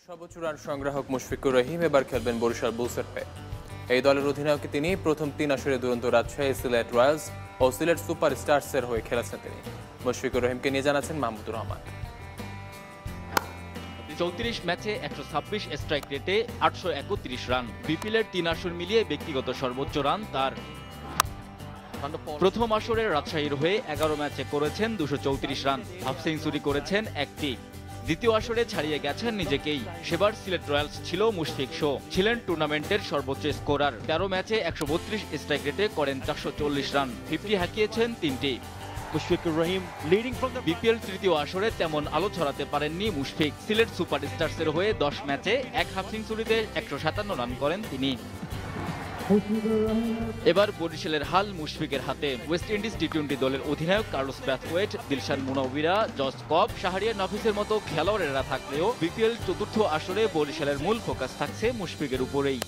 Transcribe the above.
সর্বোচ্চ রান সংগ্রাহক মুশফিকুর রহিম এবার খেলবেন বরিশাল বুলসের হয়ে। এই দলের অধিনায়ককে তিনি প্রথম ৩ আসরে দুরন্ত রাজশাহী, সিলেট রয়্যালস ও সিলেট সুপার স্টারসের হয়ে খেলেছেন। তিনি মুশফিকুর রহিমকে নিয়ে জানাচ্ছেন মাহমুদুর রহমান। ৩৪ ম্যাচে ১২৬ স্ট্রাইক রেটে ৮৩১ রান, বিপিএলের ৩ আসর মিলিয়ে ব্যক্তিগত সর্বোচ্চ রান তার। প্রথম আসরে রাজশাহীর হয়ে ১১ ম্যাচে করেছেন ২৩৪ রান, হাফ সেঞ্চুরি করেছেন একটি। দ্বিতীয় আসরে ছাড়িয়ে গেছেন নিজেকেই। সেবার সিলেট রয়্যালস ছিল মুশফিক শো, ছিলেন টুর্নামেন্টের সর্বোচ্চ স্কোরার। ১৩ ম্যাচে ১৩২ স্ট্রাইক রেটে করেন ৪৪০ রান, 50 হাঁকিয়েছেন ৩টি। Mushfiqur Rahim leading from the BPL তৃতীয় আসরে তেমন আলো ছড়াতে পারেননি মুশফিক। সিলেট সুপার স্টারসের হয়ে ১০ ম্যাচে এক হাফ সেঞ্চুরিতে ১৫৭ রান করেন তিনি। এবার বরিশালের হাল মুশফিকের হাতে। ওয়েস্ট ইন্ডিজ টি-20 দলের অধিনায়ক কার্লোস ব্রাথওয়েট, দিলশান মুনাওয়িরা, জস কব, শাহরিয়ার নাফিসের মতো খেলোয়াড়েরা থাকলেও বিপিএল চতুর্থ আসরে বরিশালের মূল ফোকাস থাকছে মুশফিকের উপরেই।